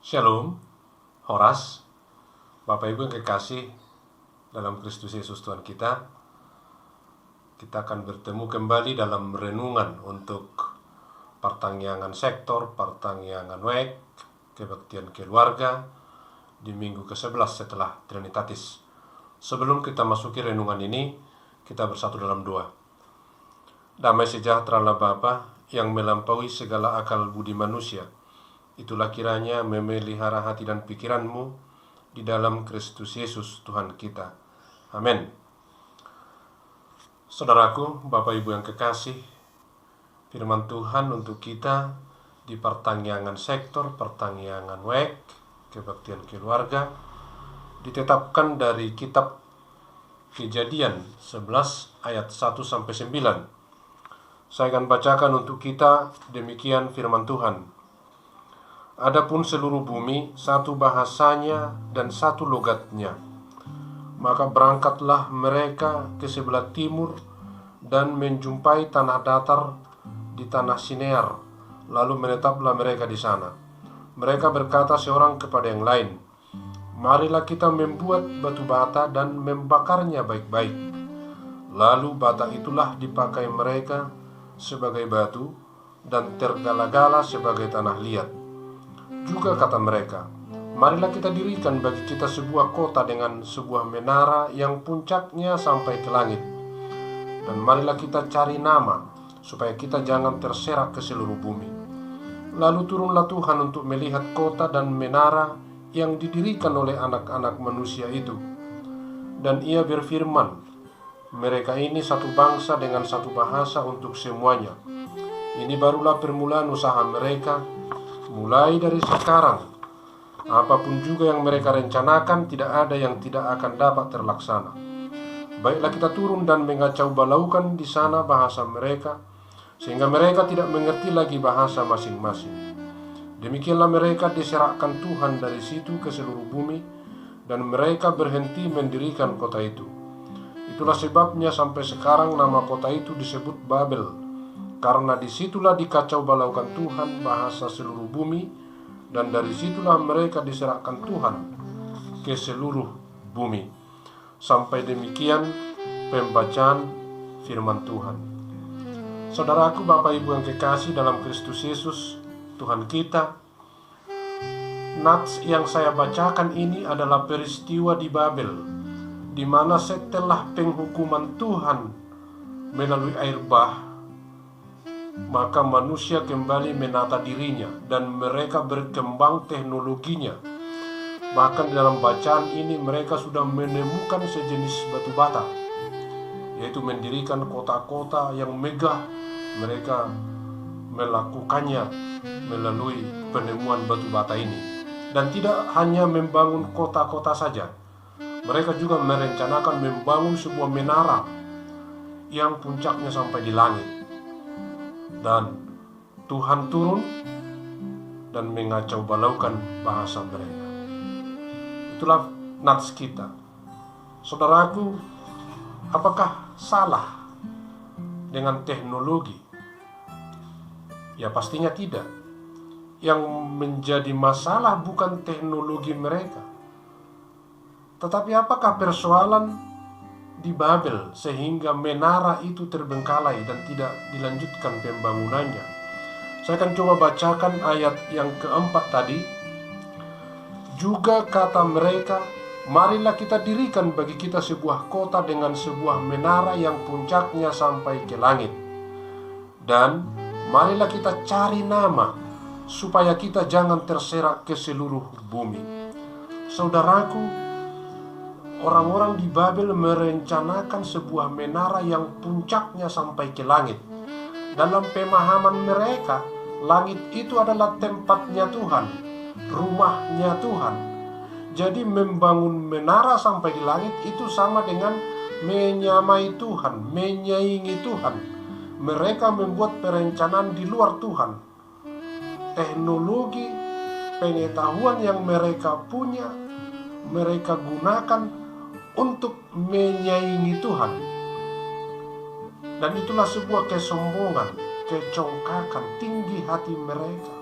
Shalom, Horas, Bapak Ibu yang kekasih dalam Kristus Yesus Tuhan kita. Kita akan bertemu kembali dalam renungan untuk pertangyangan sektor, pertangyangan WEK, kebaktian keluarga di minggu ke-11 setelah Trinitatis. Sebelum kita masuki renungan ini, kita bersatu dalam doa. Damai sejahtera Bapa yang melampaui segala akal budi manusia, itulah kiranya memelihara hati dan pikiranmu di dalam Kristus Yesus Tuhan kita. Amin. Saudaraku, Bapak Ibu yang kekasih, firman Tuhan untuk kita di pertangyangan sektor, pertangyangan WEK, kebaktian keluarga, ditetapkan dari kitab Kejadian 11 ayat 1-9. Saya akan bacakan untuk kita demikian firman Tuhan. Adapun seluruh bumi, satu bahasanya dan satu logatnya. Maka berangkatlah mereka ke sebelah timur dan menjumpai tanah datar di tanah Sinear. Lalu menetaplah mereka di sana. Mereka berkata seorang kepada yang lain, "Marilah kita membuat batu bata dan membakarnya baik-baik." Lalu bata itulah dipakai mereka sebagai batu dan tergala-gala sebagai tanah liat. Juga kata mereka, "Marilah kita dirikan bagi kita sebuah kota dengan sebuah menara yang puncaknya sampai ke langit. Dan marilah kita cari nama, supaya kita jangan terserak ke seluruh bumi." Lalu turunlah Tuhan untuk melihat kota dan menara yang didirikan oleh anak-anak manusia itu. Dan ia berfirman, "Mereka ini satu bangsa dengan satu bahasa untuk semuanya. Ini barulah permulaan usaha mereka. Mulai dari sekarang, apapun juga yang mereka rencanakan, tidak ada yang tidak akan dapat terlaksana. Baiklah kita turun dan mengacau balaukan di sana bahasa mereka, sehingga mereka tidak mengerti lagi bahasa masing-masing." Demikianlah mereka diserahkan Tuhan dari situ ke seluruh bumi, dan mereka berhenti mendirikan kota itu. Itulah sebabnya sampai sekarang nama kota itu disebut Babel, karena disitulah dikacau balaukan Tuhan bahasa seluruh bumi, dan dari situlah mereka diserahkan Tuhan ke seluruh bumi. Sampai demikian pembacaan firman Tuhan. Saudaraku, Bapak Ibu yang kekasih dalam Kristus Yesus Tuhan kita, nats yang saya bacakan ini adalah peristiwa di Babel, di mana setelah penghukuman Tuhan melalui air bah, maka manusia kembali menata dirinya dan mereka berkembang teknologinya. Bahkan dalam bacaan ini mereka sudah menemukan sejenis batu bata, yaitu mendirikan kota-kota yang megah. Mereka melakukannya melalui penemuan batu bata ini. Dan tidak hanya membangun kota-kota saja, mereka juga merencanakan membangun sebuah menara yang puncaknya sampai di langit. Dan Tuhan turun dan mengacau balaukan bahasa mereka. Itulah nats kita. Saudaraku, apakah salah dengan teknologi? Ya pastinya tidak. Yang menjadi masalah bukan teknologi mereka, tetapi apakah persoalan di Babel sehingga menara itu terbengkalai dan tidak dilanjutkan pembangunannya. Saya akan coba bacakan ayat yang keempat tadi. Juga kata mereka, "Marilah kita dirikan bagi kita sebuah kota dengan sebuah menara yang puncaknya sampai ke langit. Dan marilah kita cari nama, supaya kita jangan terserak ke seluruh bumi." Saudaraku, orang-orang di Babel merencanakan sebuah menara yang puncaknya sampai ke langit. Dalam pemahaman mereka, langit itu adalah tempatnya Tuhan, rumahnya Tuhan. Jadi membangun menara sampai di langit itu sama dengan menyamai Tuhan, menyaingi Tuhan. Mereka membuat perencanaan di luar Tuhan. Teknologi, pengetahuan yang mereka punya, mereka gunakan untuk menyaingi Tuhan. Dan itulah sebuah kesombongan, kecongkakan, tinggi hati mereka.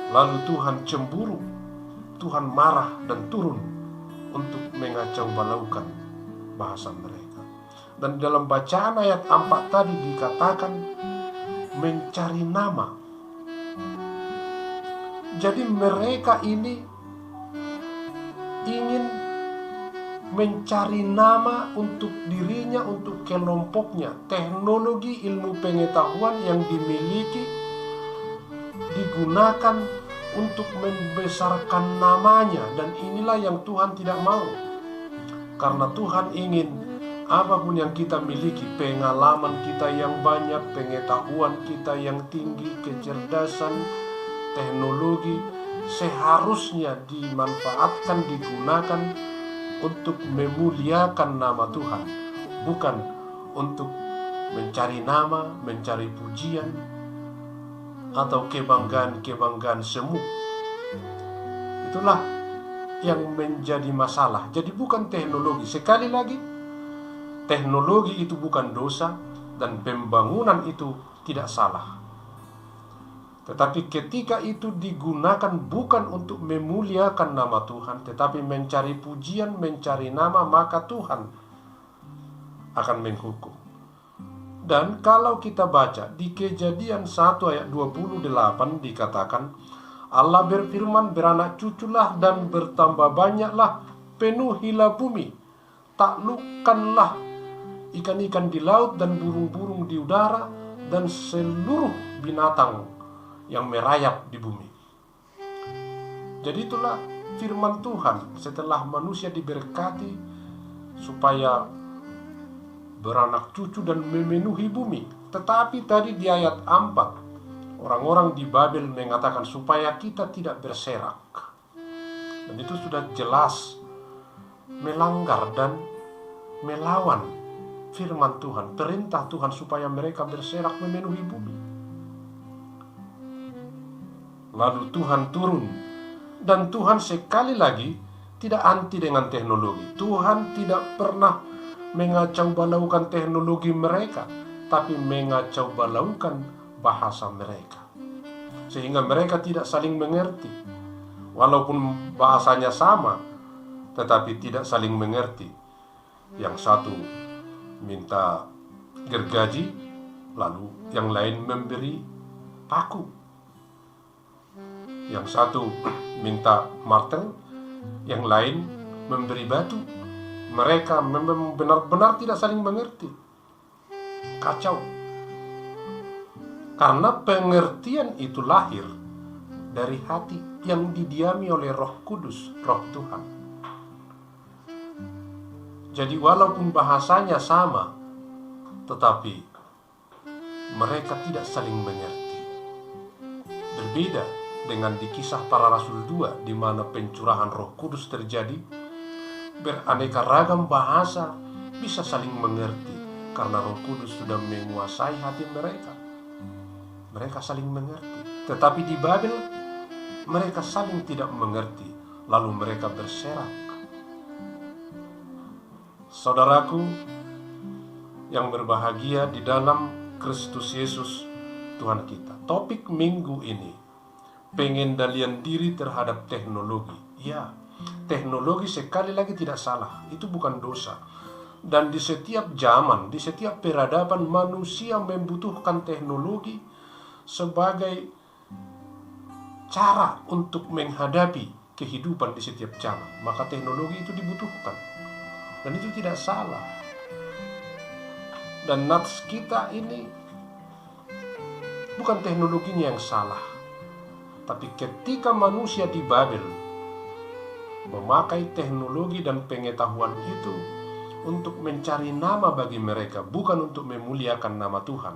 Lalu Tuhan cemburu, Tuhan marah dan turun untuk mengacau balaukan bahasa mereka. Dan dalam bacaan ayat 4 tadi dikatakan mencari nama. Jadi mereka ini ingin mencari nama untuk dirinya, untuk kelompoknya. Teknologi ilmu pengetahuan yang dimiliki digunakan untuk membesarkan namanya, dan inilah yang Tuhan tidak mau. Karena Tuhan ingin apapun yang kita miliki, pengalaman kita yang banyak, pengetahuan kita yang tinggi, kecerdasan, teknologi, seharusnya dimanfaatkan, digunakan untuk memuliakan nama Tuhan, bukan untuk mencari nama, mencari pujian, atau kebanggaan-kebanggaan semu. Itulah yang menjadi masalah. Jadi bukan teknologi. Sekali lagi, teknologi itu bukan dosa dan pembangunan itu tidak salah. Tetapi ketika itu digunakan bukan untuk memuliakan nama Tuhan, tetapi mencari pujian, mencari nama, maka Tuhan akan menghukum. Dan kalau kita baca di Kejadian 1 ayat 28 dikatakan, Allah berfirman, beranak cuculah dan bertambah banyaklah, penuhilah bumi, taklukkanlah ikan-ikan di laut dan burung-burung di udara dan seluruh binatang yang merayap di bumi. Jadi itulah firman Tuhan setelah manusia diberkati supaya beranak cucu dan memenuhi bumi. Tetapi tadi di ayat 4 orang-orang di Babel mengatakan supaya kita tidak berserak. Dan itu sudah jelas melanggar dan melawan firman Tuhan, perintah Tuhan supaya mereka berserak memenuhi bumi. Lalu Tuhan turun, dan Tuhan sekali lagi tidak anti dengan teknologi. Tuhan tidak pernah mengacau balaukan teknologi mereka, tapi mengacau balaukan bahasa mereka, sehingga mereka tidak saling mengerti. Walaupun bahasanya sama, tetapi tidak saling mengerti. Yang satu minta gergaji, lalu yang lain memberi paku. Yang satu minta martel, yang lain memberi batu. Mereka benar-benar tidak saling mengerti. Kacau. Karena pengertian itu lahir dari hati yang didiami oleh Roh Kudus, Roh Tuhan. Jadi walaupun bahasanya sama, tetapi mereka tidak saling mengerti. Berbeda dengan di Kisah Para Rasul 2, di mana pencurahan Roh Kudus terjadi, beraneka ragam bahasa bisa saling mengerti karena Roh Kudus sudah menguasai hati mereka. Mereka saling mengerti. Tetapi di Babel mereka saling tidak mengerti, lalu mereka berserak. Saudaraku yang berbahagia di dalam Kristus Yesus Tuhan kita, topik minggu ini pengendalian diri terhadap teknologi. Ya, teknologi sekali lagi tidak salah, itu bukan dosa. Dan di setiap zaman, di setiap peradaban, manusia membutuhkan teknologi sebagai cara untuk menghadapi kehidupan di setiap zaman. Maka teknologi itu dibutuhkan, dan itu tidak salah. Dan nats kita ini bukan teknologinya yang salah, tapi ketika manusia di Babel memakai teknologi dan pengetahuan itu untuk mencari nama bagi mereka, bukan untuk memuliakan nama Tuhan,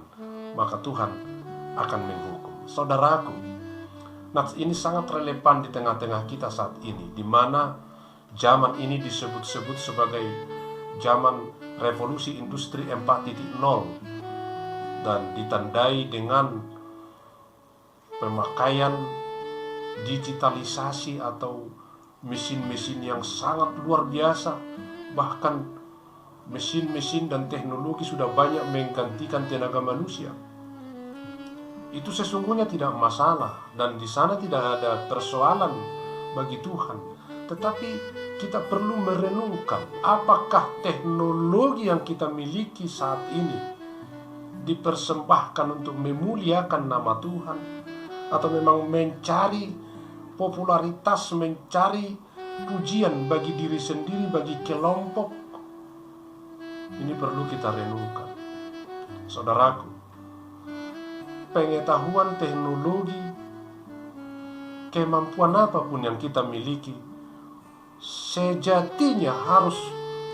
maka Tuhan akan menghukum. Saudaraku, nats ini sangat relevan di tengah-tengah kita saat ini, di mana zaman ini disebut-sebut sebagai zaman revolusi industri 4.0 dan ditandai dengan pemakaian digitalisasi atau mesin-mesin yang sangat luar biasa. Bahkan mesin-mesin dan teknologi sudah banyak menggantikan tenaga manusia. itu sesungguhnya tidak masalah, dan di sana tidak ada persoalan bagi Tuhan. Tetapi kita perlu merenungkan, apakah teknologi yang kita miliki saat ini dipersembahkan untuk memuliakan nama Tuhan, atau memang mencari popularitas, mencari pujian bagi diri sendiri, bagi kelompok. Ini perlu kita renungkan. Saudaraku, pengetahuan teknologi, kemampuan apapun yang kita miliki, sejatinya harus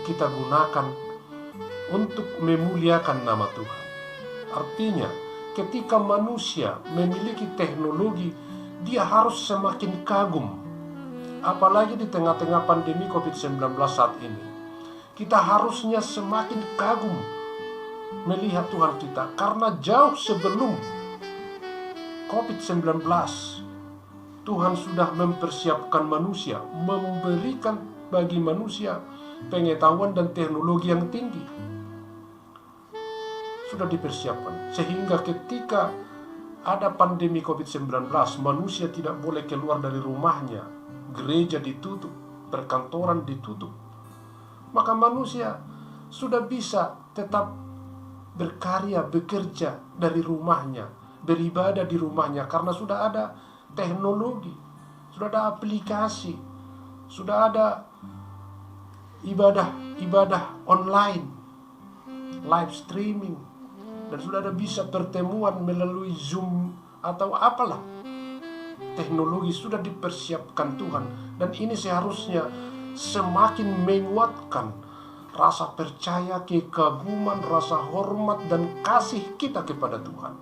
kita gunakan untuk memuliakan nama Tuhan. Artinya, ketika manusia memiliki teknologi, dia harus semakin kagum. Apalagi di tengah-tengah pandemi COVID-19 saat ini, kita harusnya semakin kagum melihat Tuhan kita, karena jauh sebelum COVID-19 Tuhan sudah mempersiapkan manusia, memberikan bagi manusia pengetahuan dan teknologi yang tinggi. Sudah dipersiapkan, sehingga ketika ada pandemi COVID-19, manusia tidak boleh keluar dari rumahnya, gereja ditutup, perkantoran ditutup. Maka manusia sudah bisa tetap berkarya, bekerja dari rumahnya, beribadah di rumahnya, karena sudah ada teknologi, sudah ada aplikasi, sudah ada ibadah online, live streaming, dan sudah ada bisa pertemuan melalui Zoom atau apalah. Teknologi sudah dipersiapkan Tuhan, dan ini seharusnya semakin menguatkan rasa percaya, kekaguman, rasa hormat, dan kasih kita kepada Tuhan.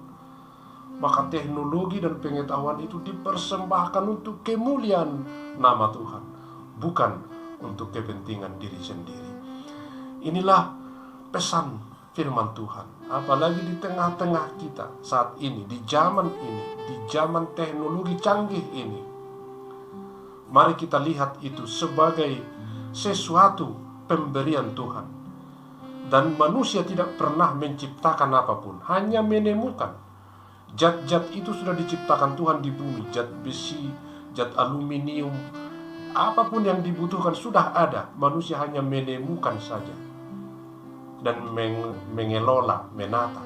Maka teknologi dan pengetahuan itu dipersembahkan untuk kemuliaan nama Tuhan, bukan untuk kepentingan diri sendiri. Inilah pesan firman Tuhan, apalagi di tengah-tengah kita saat ini, di zaman ini, di zaman teknologi canggih ini. Mari kita lihat itu sebagai sesuatu pemberian Tuhan. Dan manusia tidak pernah menciptakan apapun, hanya menemukan. Zat-zat itu sudah diciptakan Tuhan di bumi, zat besi, zat aluminium, apapun yang dibutuhkan sudah ada. Manusia hanya menemukan saja dan mengelola, menata,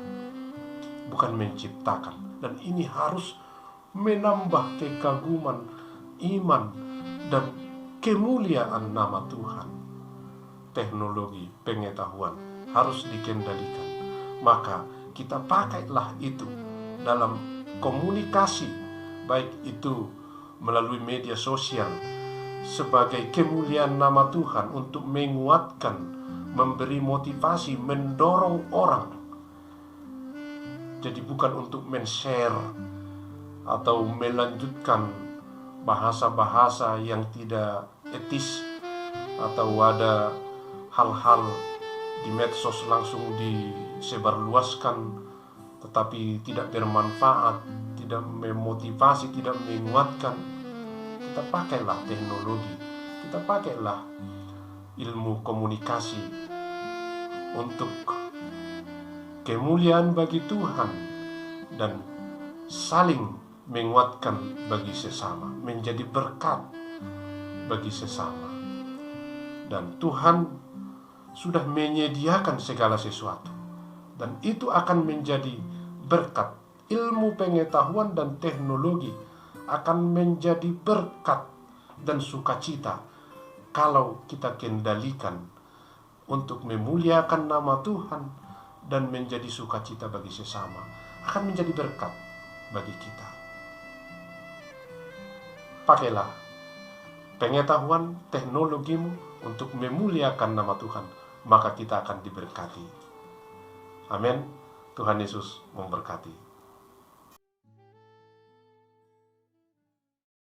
bukan menciptakan. Dan ini harus menambah kekaguman, iman, dan kemuliaan nama Tuhan. Teknologi, pengetahuan harus dikendalikan. Maka kita pakailah itu dalam komunikasi, baik itu melalui media sosial, sebagai kemuliaan nama Tuhan, untuk menguatkan, memberi motivasi, mendorong orang. Jadi bukan untuk men-share atau melanjutkan bahasa-bahasa yang tidak etis, atau ada hal-hal di medsos langsung disebarluaskan tetapi tidak bermanfaat, tidak memotivasi, tidak menguatkan. Kita pakailah teknologi, kita pakailah ilmu komunikasi untuk kemuliaan bagi Tuhan dan saling menguatkan bagi sesama, menjadi berkat bagi sesama. Dan Tuhan sudah menyediakan segala sesuatu, dan itu akan menjadi berkat. Ilmu pengetahuan dan teknologi akan menjadi berkat dan sukacita kalau kita kendalikan untuk memuliakan nama Tuhan dan menjadi sukacita bagi sesama. Akan menjadi berkat bagi kita. Pakailah pengetahuan teknologimu untuk memuliakan nama Tuhan, maka kita akan diberkati. Amin. Tuhan Yesus memberkati.